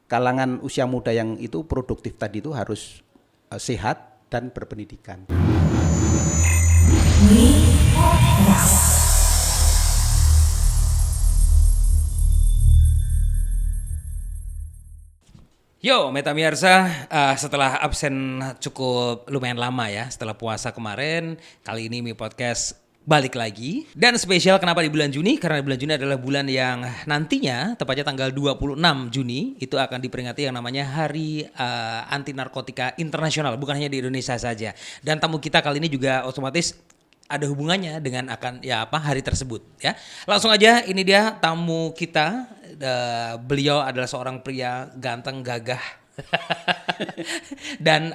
kalangan usia muda yang itu produktif tadi itu harus sehat dan berpendidikan. Yo, Metamirsa, setelah absen cukup lumayan lama ya, setelah puasa kemarin, kali ini Mi Podcast balik lagi. Dan spesial kenapa di bulan Juni? Karena bulan Juni adalah bulan yang nantinya, tepatnya tanggal 26 Juni, itu akan diperingati yang namanya Hari Anti Narkotika Internasional, bukan hanya di Indonesia saja. Dan tamu kita kali ini juga otomatis ada hubungannya dengan hari tersebut ya. Langsung aja, ini dia tamu kita. Beliau adalah seorang pria ganteng, gagah dan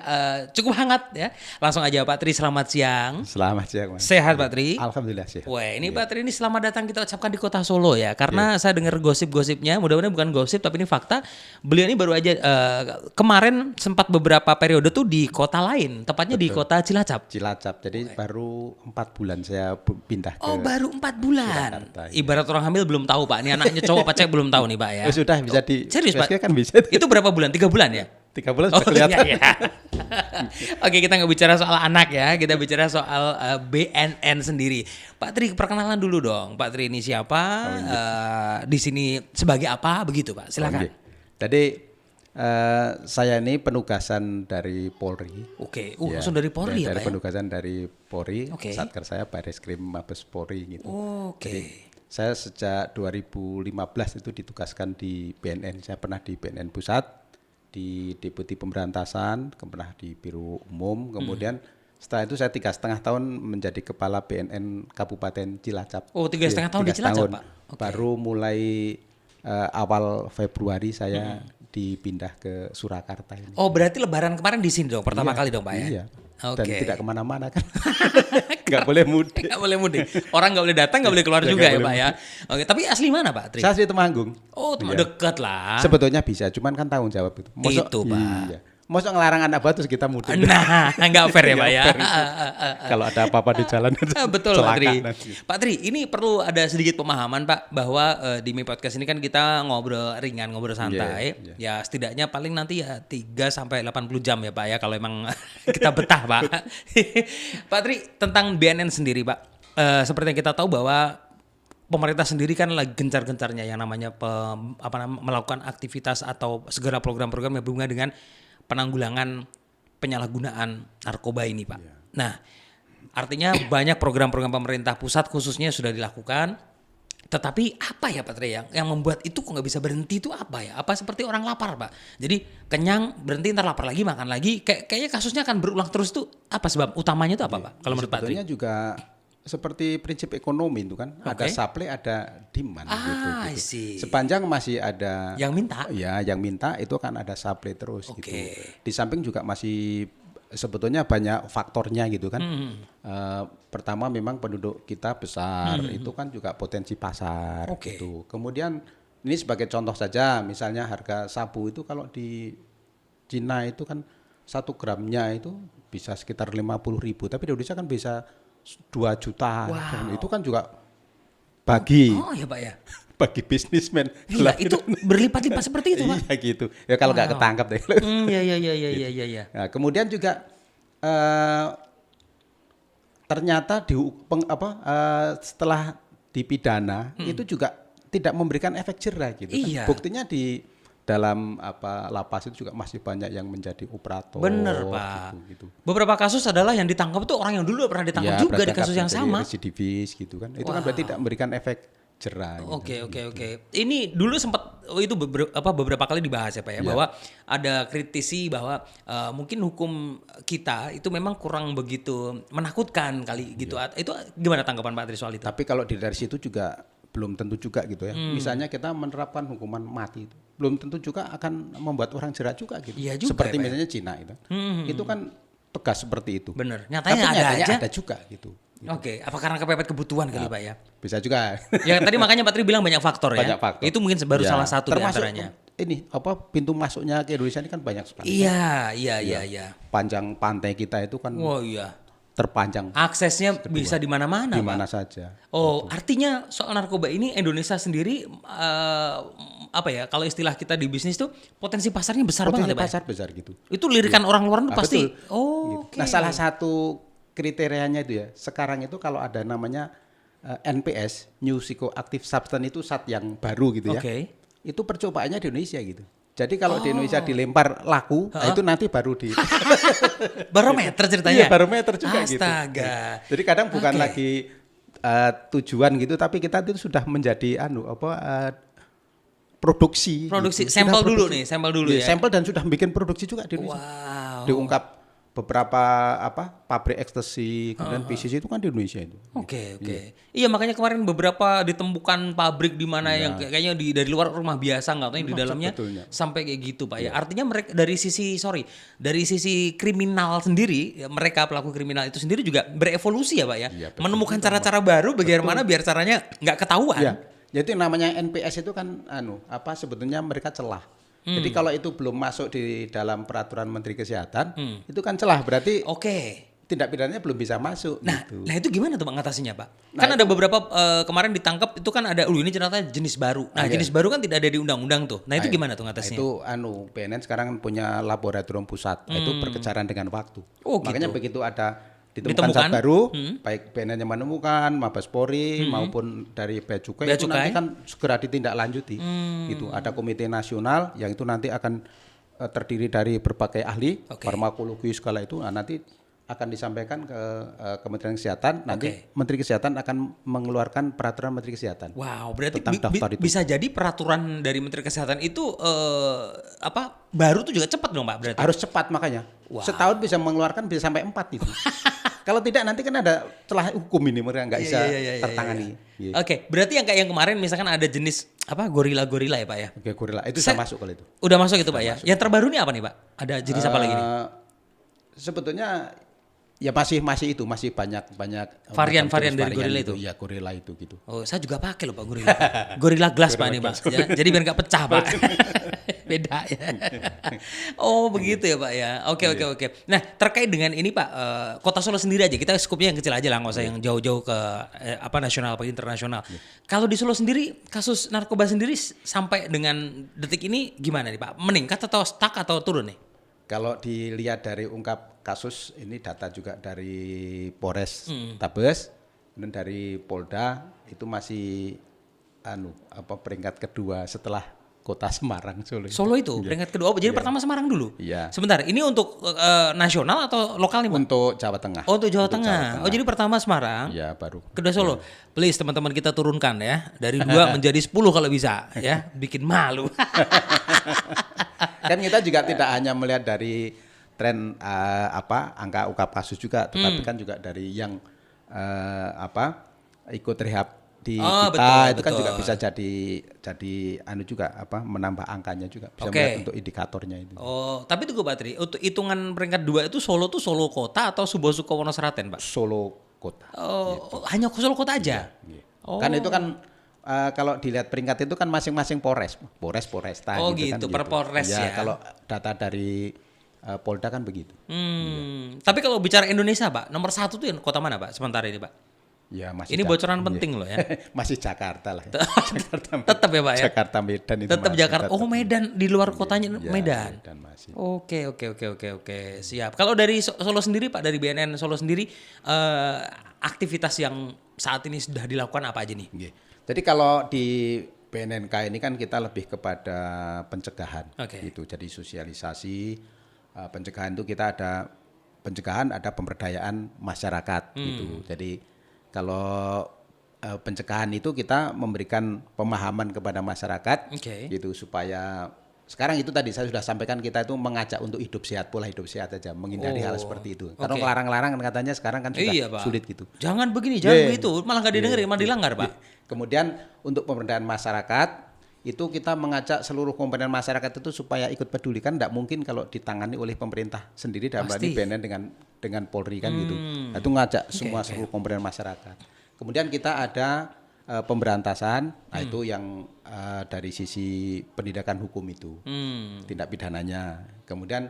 cukup hangat ya. Langsung aja Pak Tri, selamat siang. Selamat siang, Mas. Sehat Pak Tri? Alhamdulillah sehat. Wah, ini Pak Tri ini selamat datang kita ucapkan di kota Solo ya. Karena saya dengar gosip-gosipnya, mudah-mudahan bukan gosip tapi ini fakta. Beliau ini baru aja kemarin sempat beberapa periode tuh di kota lain, tepatnya di kota Cilacap. Jadi baru 4 bulan saya pindah ke. Oh, baru 4 bulan. Jakarta, Ibarat orang hamil belum tahu Pak. Ini anaknya cowok apa cewek belum tahu nih Pak ya. Sudah bisa di. Serius Pak? Kan bisa. Itu berapa bulan? 3 bulan ya? 3 bulan sudah kelihatan. Iya. Oke, kita nggak bicara soal anak ya, kita bicara soal BNN sendiri. Pak Tri, perkenalan dulu dong. Pak Tri ini siapa? Di sini sebagai apa? Begitu Pak, silakan. Jadi saya ini penugasan dari Polri. Oke, langsung dari Polri ya Pak? Dari penugasan dari Polri. Oke. Satker saya Bareskrim Mabes Polri gitu. Oke. Jadi, saya sejak 2015 itu ditugaskan di BNN. Saya pernah di BNN Pusat, di Deputi Pemberantasan, pernah di Biro Umum, kemudian setelah itu saya 3,5 tahun menjadi Kepala BNN Kabupaten Cilacap. Oh, 3,5 tahun di Cilacap Pak? Okay. Baru mulai awal Februari saya dipindah ke Surakarta ini. Oh, berarti Lebaran kemarin di sini dong, pertama kali dong Pak ya? Iya. Okay. Dan tidak kemana-mana kan. Nggak boleh mudik. Nggak boleh mudik. Orang nggak boleh datang, nggak boleh keluar juga ya Pak ya. Oke, tapi asli mana Pak Tri? Saya asli Temanggung. Oh, dekat lah. Sebetulnya bisa, cuman kan tanggung jawab itu. Itu Pak. Iya. Masa ngelarang anak buah terus kita mudik. Nah, nggak fair ya Pak ya. Kalau ada apa-apa di jalan. Betul Pak Tri. Pak Tri, ini perlu ada sedikit pemahaman Pak, bahwa di Mi Podcast ini kan kita ngobrol ringan, ngobrol santai. Ya setidaknya paling nanti ya 3-80 jam ya Pak ya, kalau emang kita betah Pak. Pak Tri, tentang BNN sendiri Pak. Seperti yang kita tahu bahwa pemerintah sendiri kan lagi gencar-gencarnya yang namanya melakukan aktivitas atau segala program-program yang berhubungan dengan penanggulangan penyalahgunaan narkoba ini Pak. Nah, artinya banyak program-program pemerintah pusat khususnya sudah dilakukan. Tetapi apa ya Pak Tri yang membuat itu kok nggak bisa berhenti itu apa ya? Apa seperti orang lapar Pak? Jadi kenyang berhenti ntar lapar lagi makan lagi. Kayaknya kasusnya akan berulang terus tuh. Apa sebab utamanya itu apa Pak? Kalau menurut Pak Tri? Sebetulnya juga seperti prinsip ekonomi itu kan, ada supply ada demand gitu. Sepanjang masih ada yang minta. Ya, yang minta itu kan ada supply terus gitu. Di samping juga masih sebetulnya banyak faktornya gitu kan. Pertama memang penduduk kita besar, itu kan juga potensi pasar gitu. Kemudian ini sebagai contoh saja, misalnya harga sabu itu kalau di Cina itu kan 1 gramnya itu bisa sekitar 50.000, tapi di Indonesia kan bisa 2 juta. Wow. Itu kan juga bagi ya Pak ya. Bagi bisnismen. Gila, itu berlipat-lipat seperti itu Pak. Iya gitu. Ya kalau nggak ketangkap deh. Iya. Nah, kemudian juga ternyata setelah dipidana itu juga tidak memberikan efek jerah gitu. Iya. Kan. Buktinya di dalam lapas itu juga masih banyak yang menjadi operator. Bener Pak. Gitu. Beberapa kasus adalah yang ditangkap tuh orang yang dulu pernah ditangkap juga di kasus yang sama. Residivis gitu kan. Itu kan berarti tidak memberikan efek jerah. Oke. Ini dulu sempat beberapa kali dibahas ya Pak ya, bahwa ada kritisi bahwa mungkin hukum kita itu memang kurang begitu menakutkan kali gitu. Itu gimana tanggapan Pak Tri soal itu? Tapi kalau dari situ juga belum tentu juga gitu ya. Misalnya kita menerapkan hukuman mati itu belum tentu juga akan membuat orang jerat juga gitu. Iya juga, seperti ya, misalnya Cina itu. Itu kan tegas seperti itu. Bener. Tapi nyatanya ada juga gitu. Oke, apa karena kepepet kebutuhan kali Pak ya? Bisa juga. Ya tadi makanya Pak Tri bilang banyak faktor ya. Banyak faktor. Itu mungkin baru salah satu di antaranya. Ini pintu masuknya ke Indonesia ini kan banyak sekali. Iya. Panjang pantai kita itu kan. Oh iya. terpanjang. Aksesnya bisa di mana-mana, Di Pak. mana saja. Oh, artinya soal narkoba ini Indonesia sendiri apa ya? Kalau istilah kita di bisnis tuh potensi pasarnya besar banget ya, Pak. Pasar besar gitu. Itu lirikan orang luar itu pasti. Betul. Oh, Gitu. Nah, salah satu kriterianya itu ya, sekarang itu kalau ada namanya NPS, New Psychoactive Substance, itu zat yang baru gitu ya. Itu percobaannya di Indonesia gitu. Jadi kalau di Indonesia dilempar laku, nah itu nanti baru di barometer ceritanya. Iya, barometer juga gitu. Astaga. Jadi kadang bukan lagi tujuan gitu, tapi kita itu sudah menjadi produksi. Produksi gitu. sampel dulu nih, sampel dulu ya. Sampel dan sudah bikin produksi juga di Indonesia. Wow. Diungkap beberapa pabrik ekstasi, kemudian PCC itu kan di Indonesia itu. Oke. Iya, makanya kemarin beberapa ditemukan pabrik di mana yang kayaknya dari luar rumah biasa, nggak tahu yang di dalamnya sebetulnya. sampai kayak gitu, Pak ya. Artinya mereka dari sisi kriminal sendiri, ya, mereka pelaku kriminal itu sendiri juga berevolusi ya, Pak ya. Menemukan cara-cara baru bagaimana biar caranya nggak ketahuan. Ya. Jadi namanya NPS itu kan sebetulnya mereka celah. Jadi kalau itu belum masuk di dalam peraturan Menteri Kesehatan, itu kan celah, berarti tindak pidananya belum bisa masuk. Nah, gitu. itu gimana tuh Pak ngatasinya, Pak? Kan ada beberapa kemarin ditangkap itu kan ada ini ternyata jenis baru. Nah, jenis baru kan tidak ada di undang-undang tuh. Nah, itu gimana tuh ngatasinya? Itu BNN sekarang kan punya laboratorium pusat, itu berkejaran dengan waktu. Oh, Makanya gitu. begitu ada ditemukan zat baru, baik BNN yang menemukan, Mabes Polri maupun dari Bea Cukai itu nanti kan segera ditindaklanjuti. Gitu. Ada komite nasional yang itu nanti akan terdiri dari berbagai ahli, farmakologi segala itu, nanti akan disampaikan ke Kementerian Kesehatan. Nanti Menteri Kesehatan akan mengeluarkan peraturan Menteri Kesehatan. Wow, berarti bisa jadi peraturan dari Menteri Kesehatan itu baru tuh juga cepat dong, Pak, berarti. Harus cepat makanya. Setahun bisa mengeluarkan bisa sampai 4 itu. Kalau tidak nanti kan ada celah hukum ini, mereka nggak bisa tertangani. Oke, berarti yang kayak yang kemarin misalkan ada jenis gorila ya, Pak ya? Oke, gorila itu sudah masuk kalau itu. Udah masuk itu, Pak ya. Yang terbaru ini apa nih, Pak? Ada jenis apa lagi nih? Sebetulnya ya masih banyak varian dari gorila itu. Ya, gorila itu gitu. Oh, saya juga pakai loh Pak gorila. Gorila glass Pak ini, Pak. Ya, jadi biar nggak pecah, Pak. Beda ya. Oh, begitu ya, Pak ya. Oke. Nah, terkait dengan ini, Pak, Kota Solo sendiri aja. Kita skupnya yang kecil aja lah, nggak usah yang jauh-jauh ke nasional apa internasional. Kalau di Solo sendiri kasus narkoba sendiri sampai dengan detik ini gimana nih, Pak? Meningkat atau stuck atau turun nih? Kalau dilihat dari ungkap kasus ini, data juga dari Polres Tabes dan dari Polda itu masih peringkat kedua setelah Kota Semarang. Solo itu peringkat kedua. Jadi pertama Semarang dulu. Iya. Sebentar, ini untuk nasional atau lokal nih, Pak? Untuk Jawa Tengah. Oh, untuk Jawa Tengah. Oh, jadi pertama Semarang. Iya, baru. Kedua Solo. Please teman-teman kita turunkan ya dari 2 menjadi 10 kalau bisa ya. Bikin malu. Kan kita juga tidak hanya melihat dari tren angka ungkap kasus juga, tetapi kan juga dari yang ikut rehab di kita itu kan juga bisa jadi juga menambah angkanya juga, bisa melihat untuk indikatornya itu. Oh, tapi tunggu Pak Tri, untuk hitungan peringkat 2 itu Solo tuh Solo kota atau Subosuko Wonoseraten, Pak? Solo kota. Oh, gitu. Hanya Solo kota aja. Iya. Kan itu kan kalau dilihat peringkat itu kan masing-masing Polresta gitu kan. Per Polres ya. Kalau data dari Polda kan begitu. Tapi kalau bicara Indonesia, Pak, nomor 1 tuh kota mana, Pak? Sementara ini, Pak? Ya, masih ini bocoran penting loh ya. Masih Jakarta lah. Tetap ya, Pak ya. Jakarta Medan itu. Tetap Jakarta. Oh, Medan di luar kotanya Medan. Medan masih. Oke. Siap. Kalau dari Solo sendiri, Pak, dari BNN Solo sendiri aktivitas yang saat ini sudah dilakukan apa aja nih? Jadi kalau di BNNK ini kan kita lebih kepada pencegahan, gitu. Jadi sosialisasi, pencegahan itu kita ada pemberdayaan masyarakat, gitu. Jadi kalau pencegahan itu kita memberikan pemahaman kepada masyarakat, gitu, supaya sekarang itu tadi saya sudah sampaikan, kita itu mengajak untuk pola hidup sehat aja, menghindari hal seperti itu. Karena ngelarang-larang katanya sekarang kan sudah sulit gitu. Jangan begini, jangan begitu, malah nggak didengar, malah dilanggar, Pak. Kemudian untuk pemberdayaan masyarakat itu kita mengajak seluruh komponen masyarakat itu supaya ikut peduli, kan tidak mungkin kalau ditangani oleh pemerintah sendiri, dalam hal ini BNN dengan Polri kan gitu. Itu ngajak seluruh komponen masyarakat. Kemudian kita ada pemberantasan, itu yang dari sisi penindakan hukum itu, tindak pidananya. Kemudian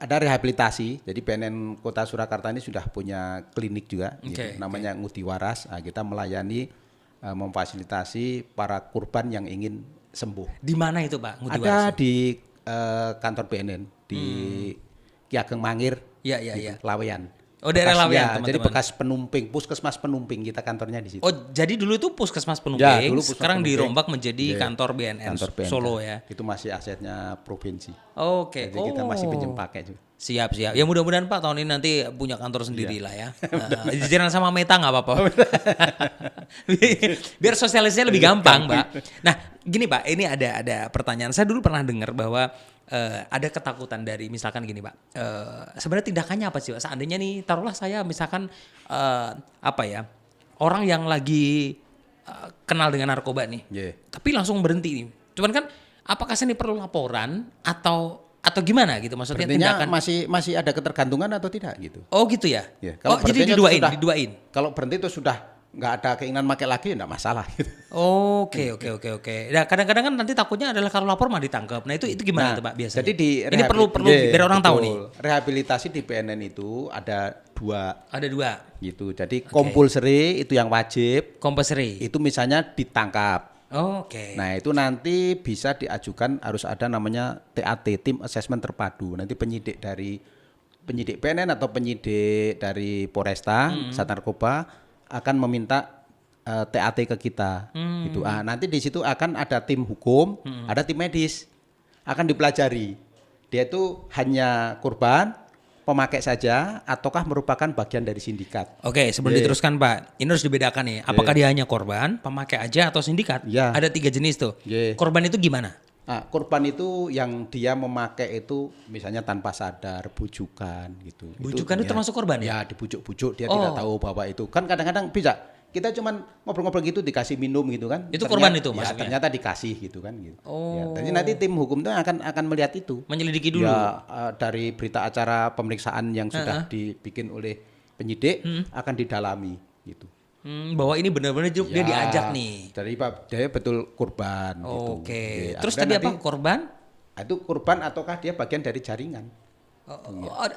ada rehabilitasi. Jadi BNN Kota Surakarta ini sudah punya klinik juga, gitu, namanya Ngudi Waras. Nah, kita melayani, memfasilitasi para korban yang ingin sembuh. Di mana itu Pak? Ngudi Ada Waras? di kantor BNN di Ki Ageng Mangir, Iya. Laweyan. Oh, daerah Laweyan, Ya, teman-teman. jadi bekas penumping, puskesmas penumping, kita kantornya di situ. Oh, jadi dulu itu puskesmas penumping, Ya, dulu puskesmas sekarang penumping. dirombak menjadi kantor BNN, Kantor BNN. Solo ya. Itu masih asetnya provinsi. Oke. Jadi kita masih pinjam pakai juga. Siap. Ya mudah-mudahan Pak tahun ini nanti punya kantor sendiri lah ya. Jajaran sama Meta nggak apa-apa. Biar sosialisasinya lebih gampang, Mbak. Nah, gini Pak, ini ada pertanyaan. Saya dulu pernah dengar bahwa ada ketakutan dari misalkan gini Pak. Sebenarnya tindakannya apa sih Pak? Seandainya nih, taruhlah saya misalkan orang yang lagi kenal dengan narkoba nih, tapi langsung berhenti nih. Cuman kan, apakah saya ini perlu laporan atau gimana gitu maksudnya? Berhentinya tindakan masih ada ketergantungan atau tidak gitu. Oh gitu ya? Kalau jadi berhentinya diduain. Kalau berhenti itu sudah nggak ada keinginan pakai lagi, enggak masalah gitu. Oke. Nah, kadang-kadang kan nanti takutnya adalah kalau lapor malah ditangkap. Nah, itu gimana tuh Pak biasanya? Jadi ini perlu biar orang tahu nih. Rehabilitasi di BNN itu ada dua. Ada dua. Gitu. Jadi compulsory itu yang wajib. Compulsory. Itu misalnya ditangkap. Oke. Nah, itu nanti bisa diajukan, harus ada namanya TAT, Tim Assessment Terpadu. Nanti penyidik BNN atau penyidik dari Polresta, Sat Narkoba akan meminta TAT ke kita. Gitu. Nanti di situ akan ada tim hukum, ada tim medis. Akan dipelajari. Dia itu hanya korban, pemakai saja ataukah merupakan bagian dari sindikat. Oke, sebelum diteruskan Pak, ini harus dibedakan nih. Apakah dia hanya korban, pemakai aja atau sindikat? Ada 3 jenis tuh. Korban itu gimana? Korban itu yang dia memakai itu misalnya tanpa sadar, bujukan gitu. Bujukan itu termasuk korban ya? Ya, dibujuk-bujuk, dia tidak tahu bahwa itu. Kan kadang-kadang bisa kita cuman ngobrol-ngobrol gitu dikasih minum gitu kan. Itu korban itu maksudnya? Ternyata dikasih gitu kan gitu. Jadi nanti tim hukum itu akan melihat itu. Menyelidiki dulu. Ya, dari berita acara pemeriksaan yang sudah dibikin oleh penyidik akan didalami gitu. Bahwa ini benar-benar dia diajak nih. Dari dia betul korban gitu. Oke. Terus tadi apa? Korban? Itu korban ataukah dia bagian dari jaringan?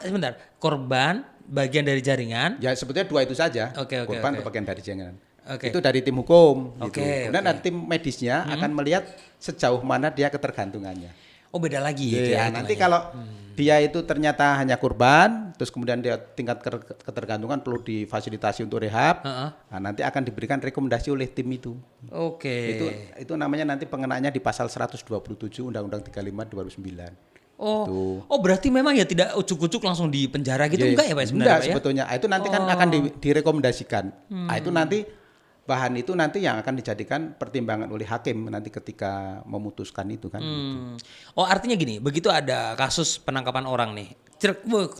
Sebentar. Korban bagian dari jaringan. Ya sebetulnya 2 itu saja. Korban atau bagian dari jaringan. Itu dari tim hukum gitu. Kemudian ada tim medisnya akan melihat sejauh mana dia ketergantungannya. Oh, beda lagi nanti kalau dia itu ternyata hanya korban, terus kemudian dia tingkat ketergantungan perlu difasilitasi untuk rehab. Nah, nanti akan diberikan rekomendasi oleh tim itu. Itu namanya nanti pengenaannya di pasal 127 Undang-Undang 35 2009. Berarti memang ya tidak ucuk-ucuk langsung di penjara gitu enggak ya Pak sebenarnya? Enggak sebetulnya. Itu nanti kan akan direkomendasikan. Itu nanti bahan itu nanti yang akan dijadikan pertimbangan oleh hakim nanti ketika memutuskan itu kan. Artinya gini, begitu ada kasus penangkapan orang nih,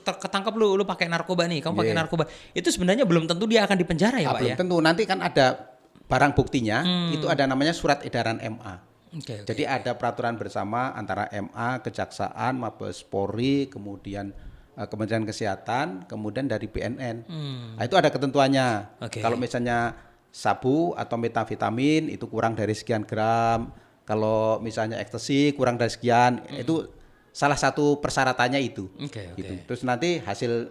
ketangkap lu pakai narkoba nih, kamu pakai narkoba, itu sebenarnya belum tentu dia akan dipenjara ya Pak belum ya? tentu, nanti kan ada barang buktinya, itu ada namanya surat edaran MA. Jadi ada peraturan bersama antara MA, Kejaksaan, Mabes Polri, kemudian Kementerian Kesehatan, kemudian dari BNN. Nah, itu ada ketentuannya. Kalau misalnya sabu atau metavitamin itu kurang dari sekian gram, kalau misalnya ekstasi kurang dari sekian, itu salah satu persyaratannya itu. Gitu. Terus nanti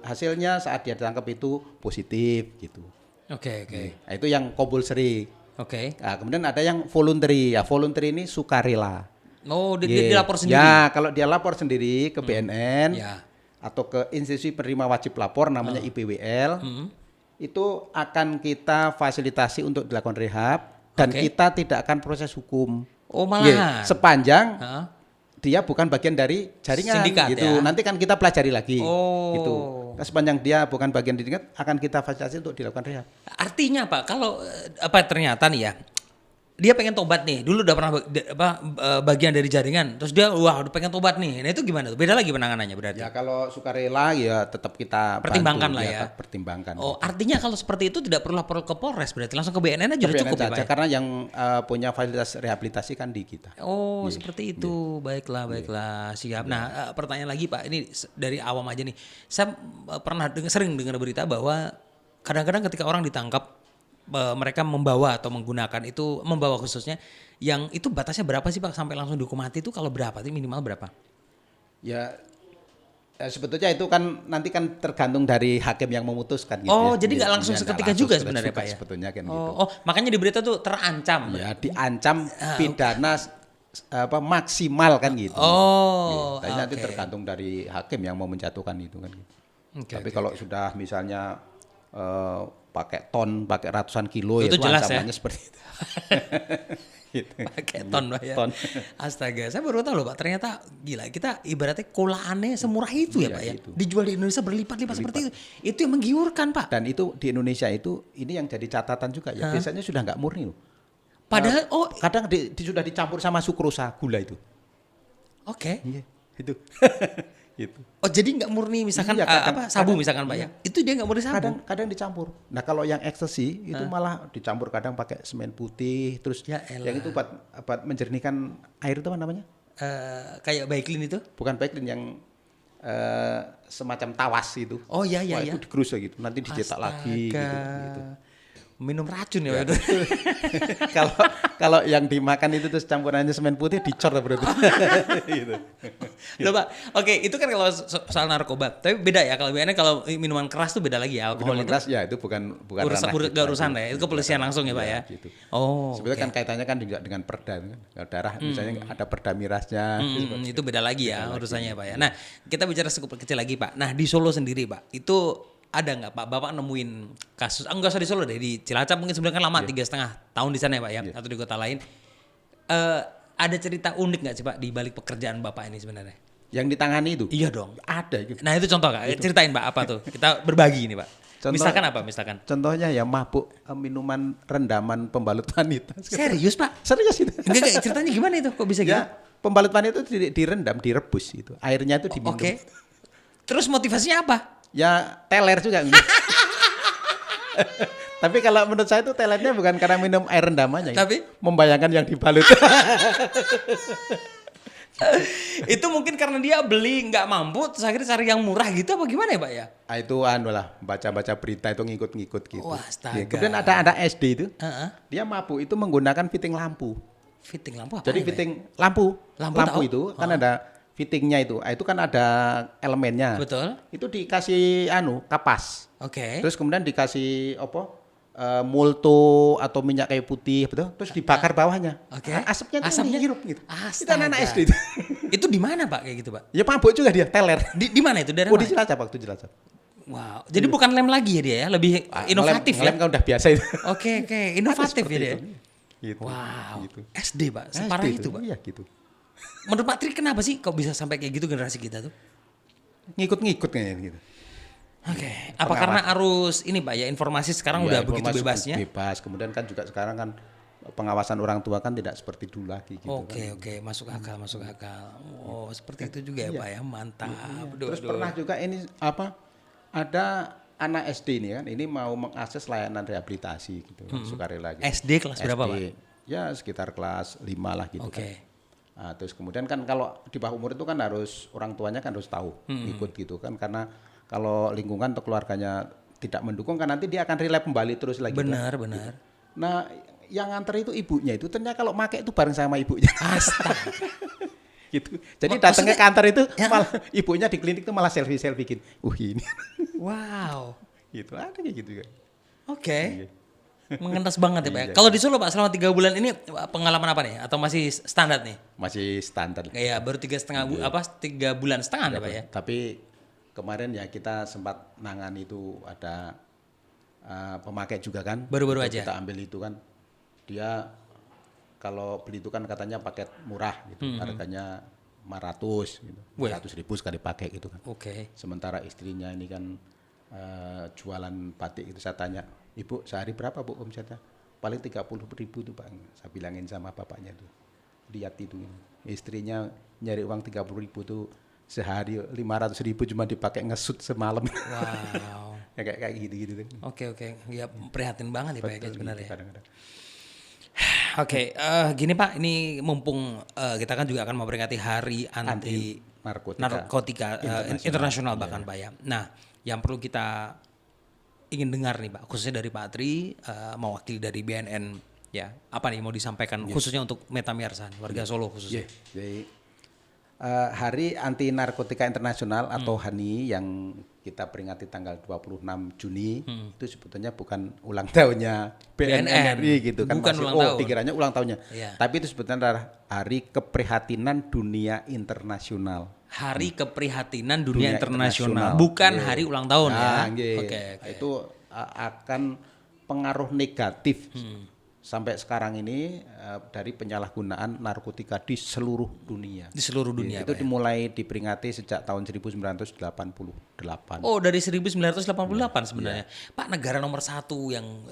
hasilnya saat dia ditangkap itu positif gitu. Nah, itu yang compulsory. Nah, kemudian ada yang voluntary. Ya, voluntary ini sukarela. Dia lapor sendiri. Ya, kalau dia lapor sendiri ke BNN atau ke institusi penerima wajib lapor namanya IPWL. Itu akan kita fasilitasi untuk dilakukan rehab dan kita tidak akan proses hukum. Malahan. Sepanjang dia bukan bagian dari jaringan sindikat, gitu. ya? Nanti kan kita pelajari lagi gitu. Sepanjang dia bukan bagian dari sindikat akan kita fasilitasi untuk dilakukan rehab. Artinya Pak, kalau ternyata nih ya, dia pengen tobat nih, dulu udah pernah bagian dari jaringan, terus dia udah pengen tobat nih, nah itu gimana tuh? Beda lagi penanganannya berarti? Ya kalau sukarela ya tetap kita pertimbangkan bantu, lah ya. Pertimbangkan. Artinya kalau seperti itu tidak perlu lapor ke Polres, berarti langsung ke BNN aja udah cukup ya Pak? Karena yang punya fasilitas rehabilitasi kan di kita. Seperti itu. Baiklah, siap. Nah, pertanyaan lagi Pak, ini dari awam aja nih. Saya pernah sering dengar berita bahwa kadang-kadang ketika orang ditangkap, mereka membawa atau menggunakan itu, membawa khususnya, yang itu batasnya berapa sih Pak sampai langsung dihukum mati itu, kalau berapa sih, minimal berapa? Ya Sebetulnya itu kan nanti kan tergantung dari hakim yang memutuskan gitu. Oh, ya. jadi nggak langsung seketika juga sebenarnya Pak ya? Sebetulnya kan gitu. Oh, makanya di berita tuh terancam. Ya, diancam pidana maksimal kan gitu. Oh, Tapi nanti tergantung dari hakim yang mau menjatuhkan itu kan gitu. Tapi kalau sudah misalnya pakai ton, pakai ratusan kilo itu jelas ancamannya ya? seperti itu. Gitu. Pakai ton Pak ya. Ton. Astaga, saya baru tahu loh Pak, ternyata gila, kita ibaratnya kolaannya semurah itu ya Pak ya. Itu. Dijual di Indonesia berlipat-lipat seperti itu. Itu yang menggiurkan Pak. Dan itu di Indonesia itu ini yang jadi catatan juga ya. Biasanya sudah nggak murni loh. Padahal kadang sudah dicampur sama sukrosa gula itu. Oke. Iya, itu. Gitu. Oh, jadi nggak murni misalkan sabu misalkan Pak ya. Itu dia nggak murni sabu. Kadang dicampur. Nah, kalau yang ekstasi itu malah dicampur kadang pakai semen putih terus Ya yang itu buat menjernihkan air itu apa namanya? Kayak Baiklin itu? Bukan Baiklin yang semacam tawas itu. Oh iya. Itu digerus gitu. Nanti dicetak lagi gitu. Minum racun ya. Kalau yang dimakan itu terus campurannya semen putih dicor berarti. Gitu. Loh Pak, oke, itu kan kalau soal narkoba. Tapi beda ya, kalau biasanya kalau minuman keras tuh beda lagi ya. Alkohol minuman itu keras ya itu bukan urusan ya. Itu kepolisian langsung ya Pak ya. Gitu. Oh. Sebenarnya kan kaitannya kan juga dengan perda kan. Kalau darah misalnya ada perda mirasnya. Itu beda lagi ya urusannya Pak ya. Nah, kita bicara cukup kecil lagi Pak. Nah, di Solo sendiri Pak, itu ada nggak Pak Bapak nemuin kasus nggak usah di Solo deh, di Cilacap mungkin sebenarnya kan lama 3,5 tahun di sana ya Pak ya, atau di kota lain, ada cerita unik nggak sih Pak di balik pekerjaan Bapak ini sebenarnya yang ditangani itu? Iya dong, ada gitu. Nah itu contoh Kak, ceritain Pak apa tuh, kita berbagi ini Pak. Misalkan apa misalkan? Contohnya ya mabuk minuman rendaman pembalut wanita. Serius Pak? Serius itu. Enggak, ceritanya gimana itu kok bisa gitu? Ya, pembalut wanita itu direndam, direbus itu, airnya itu diminum. Oke. Terus motivasinya apa? Ya teler juga. Tapi kalau menurut saya itu telernya bukan karena minum air rendamannya. Tapi membayangkan yang dibalut. Itu mungkin karena dia beli nggak mampu terus akhirnya cari yang murah gitu apa gimana ya Pak ya? Itu lah baca-baca berita itu ngikut-ngikut gitu. Wah, astaga. Kemudian ada SD itu. Dia mabuk itu menggunakan fitting lampu. Fitting lampu apa? Jadi ya, fitting lampu itu kan ada fittingnya itu kan ada elemennya. Betul. Itu dikasih kapas. Oke. Terus kemudian dikasih multo atau minyak kayu putih, betul? Terus dibakar bawahnya. Oke. Asapnya hirup gitu. Itu Astaga. anak SD itu. Itu di mana Pak kayak gitu Pak? Ya mabuk juga dia, teler. Di mana itu daerah? Di Cilacap waktu Cilacap. Wow. Jadi bukan lem lagi ya dia ya, lebih inovatif ya. Lem kan udah biasa itu. Oke, inovatif ya dia. Gitu. Wow. Gitu. SD Pak, separah SD itu Pak. Iya gitu. Menurut Pak Tri kenapa sih kok bisa sampai kayak gitu generasi kita tuh? Ngikut-ngikut kayaknya gitu. Oke. Apa karena arus ini Pak ya, informasi sekarang udah begitu bebasnya? Bebas. Kemudian kan juga sekarang kan pengawasan orang tua kan tidak seperti dulu lagi gitu. Oke, masuk akal. Oh, seperti itu juga ya Pak ya, mantap. Terus pernah juga ini ada anak SD ini kan, ini mau mengakses layanan rehabilitasi gitu, sukarela gitu. SD kelas berapa Pak? Ya sekitar kelas 5 lah gitu kan. Nah, terus kemudian kan kalau di bawah umur itu kan harus orang tuanya kan harus tahu ikut gitu kan, karena kalau lingkungan atau keluarganya tidak mendukung kan nanti dia akan relapse kembali terus lagi. Benar. Gitu. Nah yang nganter itu ibunya itu ternyata kalau make itu bareng sama ibunya. Astaga. Gitu. Jadi datang ke kantor itu malah ibunya di klinik itu malah selfie gini. Ini. Wow. Gitu ada kayak gitu kan. Oke. Mengentas banget ya Pak. Kalau di Solo Pak selama 3 bulan ini pengalaman apa nih? Atau masih standar nih? Masih standar. Kayak baru 3 bulan setengah ya Pak ya? Tapi kemarin ya kita sempat nangani itu ada pemakai juga kan. Baru-baru aja. Kita ambil itu kan. Dia kalau beli itu kan katanya paket murah gitu. Harganya 500 gitu. 500.000 sekali pakai gitu kan. Oke. Sementara istrinya ini kan jualan batik itu saya tanya, "Ibu, sehari berapa Bu omsetnya?" "Paling 30.000 tuh Bang." Saya bilangin sama bapaknya tuh. Lihat itu. Istrinya nyari uang 30.000 tuh sehari 500.000 cuma dipakai ngesut semalam. Wow. Ya kayak gitu-gitu kan. Oke. Ya prihatin banget ya Pak ya sebenarnya. Kadang-kadang. Oke, gini Pak, ini mumpung kita kan juga akan memperingati Hari Anti Narkotika Internasional bahkan Pak ya. Nah, yang perlu kita ingin dengar nih Pak, khususnya dari Pak Tri, mewakili dari BNN ya, apa nih mau disampaikan khususnya untuk Meta Miarsan, warga Solo khususnya. Jadi Hari Anti Narkotika Internasional atau HANI yang kita peringati tanggal 26 Juni itu sebetulnya bukan ulang tahunnya BNN gitu kan. Bukan Masih, ulang tahun. dikiranya ulang tahunnya. Iya. Tapi itu sebetulnya adalah Hari Keprihatinan Dunia Internasional. Hari Keprihatinan Dunia Internasional, Internasional. bukan Nggih. hari ulang tahun ya. nggih. Oke. Itu akan pengaruh negatif sampai sekarang ini dari penyalahgunaan narkotika di seluruh dunia. Di seluruh dunia. Itu Pak, ya? dimulai diperingati sejak tahun 1988. Oh, dari 1988 sebenarnya. Pak, negara nomor 1 yang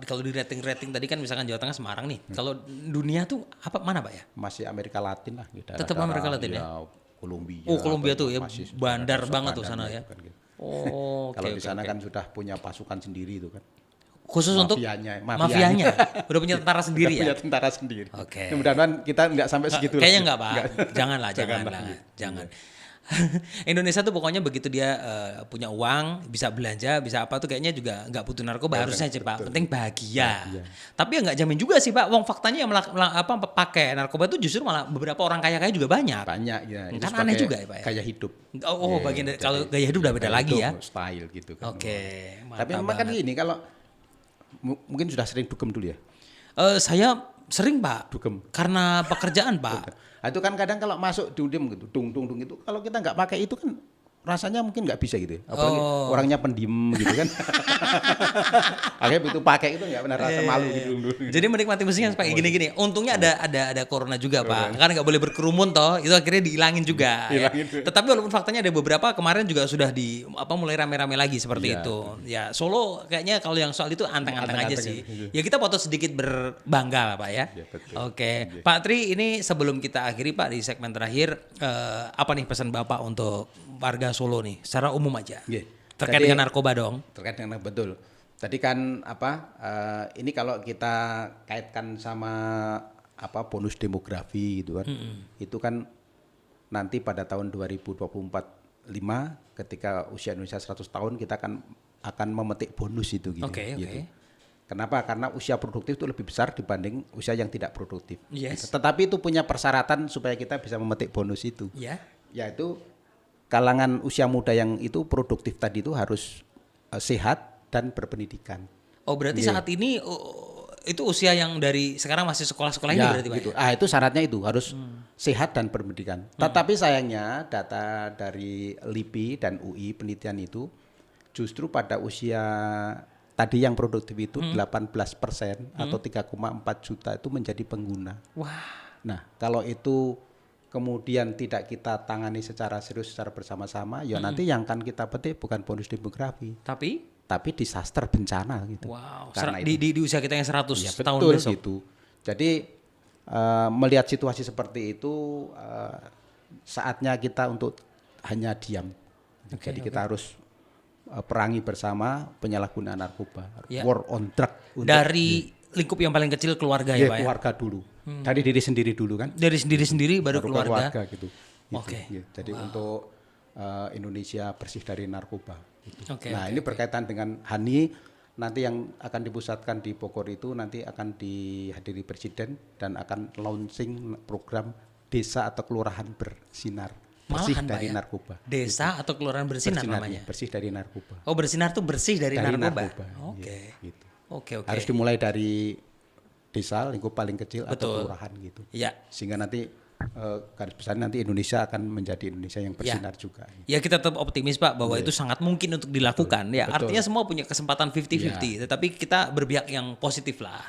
kalau di rating tadi kan misalkan Jawa Tengah Semarang nih. Kalau dunia tuh mana Pak ya? Masih Amerika Latin lah. Tetap Amerika Latin ya? Kolombia. Oh, Kolombia tuh ya, masih bandar banget tuh bandar sana ya. kan gitu. Oh, Kalau di sana kan sudah punya pasukan sendiri itu kan. khusus untuk mafianya. Udah punya tentara sendiri ya. Punya tentara sendiri. Oke. Mudah-mudahan kita nggak sampai segitu. Kayaknya nggak Pak. Jangan. Indonesia tuh pokoknya begitu dia punya uang, bisa belanja, bisa apa tuh kayaknya juga nggak butuh narkoba harusnya sih Pak. Penting bahagia. Tapi ya nggak jamin juga sih Pak. Wong faktanya yang pakai narkoba itu justru malah beberapa orang kaya-kaya juga banyak. Banyak ya. Kan aneh juga ya Pak ya. Gaya hidup. Bagian dari kalau gaya hidup udah beda lagi ya. Style gitu kan. Oke. Tapi memang kan gini kalau mungkin sudah sering dugem dulu ya. Saya sering Pak. Dugem. Karena pekerjaan Pak. Nah, itu kan kadang kalau masuk diem gitu, dung itu kalau kita nggak pakai itu kan rasanya mungkin nggak bisa gitu ya. Apalagi orangnya pendiam gitu kan. Akhirnya begitu pakai itu nggak benar rasa malu gitu. Jadi menikmati musiknya pakai gini-gini. Untungnya ada corona juga Pak. Kan nggak boleh berkerumun toh. Itu akhirnya dihilangin juga. Ya. Tetapi walaupun faktanya ada beberapa kemarin juga sudah mulai rame-rame lagi seperti itu. Ya Solo kayaknya kalau yang soal itu anteng-anteng aja sih. Ya kita foto sedikit berbangga Pak ya. Oke. Pak Tri, ini sebelum kita akhiri Pak di segmen terakhir, apa nih pesan Bapak untuk warga Solo nih secara umum aja? Terkait dengan narkoba dong. Terkait dengan betul. Tadi kan ini kalau kita kaitkan sama bonus demografi gitu kan. Itu kan nanti pada tahun 2024-5 ketika usia Indonesia 100 tahun kita akan memetik bonus itu gitu. Gitu. Kenapa? Karena usia produktif itu lebih besar dibanding usia yang tidak produktif. Yes. Tetapi itu punya persyaratan supaya kita bisa memetik bonus itu. Yaitu kalangan usia muda yang itu produktif tadi itu harus sehat dan berpendidikan. Oh, berarti saat ini itu usia yang dari sekarang masih sekolah-sekolah ini berarti Pak? Gitu. Itu syaratnya itu harus sehat dan berpendidikan. Tetapi sayangnya data dari LIPI dan UI penelitian itu justru pada usia tadi yang produktif itu 18% atau 3,4 juta itu menjadi pengguna. Wah. Nah, kalau itu kemudian tidak kita tangani secara serius, secara bersama-sama, ya nanti yang akan kita petik bukan bonus demografi. Tapi disaster bencana gitu. Wow. Di usia kita yang 100 tahun betul besok. Gitu. Jadi melihat situasi seperti itu saatnya kita untuk hanya diam. Jadi kita harus perangi bersama penyalahgunaan narkoba. War on drug. Dari lingkup yang paling kecil keluarga ya Pak ya? Keluarga dulu. Dari diri sendiri dulu kan. Dari sendiri baru keluarga gitu. Oke. Jadi untuk Indonesia bersih dari narkoba. Gitu. Ini oke. berkaitan dengan HANI nanti yang akan dipusatkan di Bogor itu nanti akan dihadiri Presiden dan akan launching program desa atau kelurahan bersinar. Bersih dari narkoba. Desa atau kelurahan bersinar namanya? Bersih dari narkoba. Oh, bersinar tuh bersih dari narkoba. Oke. Gitu. Oke. Harus dimulai dari desa lingkup paling kecil atau kelurahan gitu. Sehingga nanti garis besar nanti Indonesia akan menjadi Indonesia yang bersinar juga. Ya kita tetap optimis Pak bahwa itu sangat mungkin untuk dilakukan. Ya artinya semua punya kesempatan 50-50. Tetapi kita berpihak yang positif lah.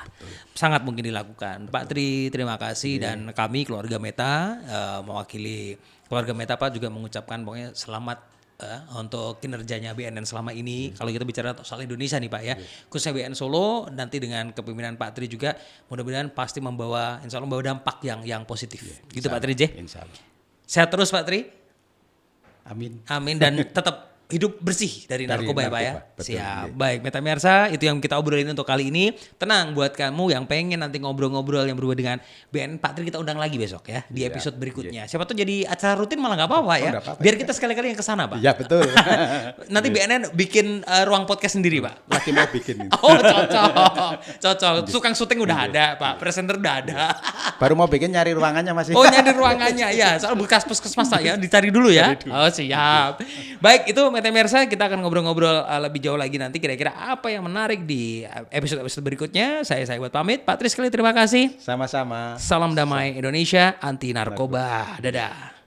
Sangat mungkin dilakukan. Pak Tri, terima kasih dan kami keluarga Meta mewakili keluarga Meta Pak juga mengucapkan pokoknya selamat untuk kinerjanya BNN selama ini. Kalau kita bicara soal Indonesia nih Pak ya, khususnya BNN Solo nanti dengan kepemimpinan Pak Tri juga mudah-mudahan pasti insya Allah membawa dampak yang positif. Gitu Pak Tri. Insya Allah. Sehat terus Pak Tri. Amin. Dan tetap hidup bersih dari narkoba ya Pak ya. Betul, Siap. Baik, Meta Mirsa, itu yang kita obrolin untuk kali ini. Tenang buat kamu yang pengen nanti ngobrol-ngobrol yang berhubungan dengan BNN, Pak Tri kita undang lagi besok ya di episode berikutnya. Siapa tuh jadi acara rutin malah nggak apa-apa ya. Apa-apa. Biar kita sekali-kali yang kesana Pak. Iya betul. Nanti BNN bikin ruang podcast sendiri Pak. Lagi mau bikin. Oh cocok. Tukang syuting udah ada Pak, presenter udah ada. Baru mau bikin nyari ruangannya masih. Oh nyari ruangannya ya, soal bekas puskesmas ya, dicari dulu ya. Oh siap. Baik itu Meta Mirsa, kita akan ngobrol-ngobrol lebih jauh lagi nanti kira-kira apa yang menarik di episode berikutnya. Saya buat pamit. Pak Tri sekali terima kasih. Sama-sama. Salam damai Indonesia, anti narkoba. Dadah.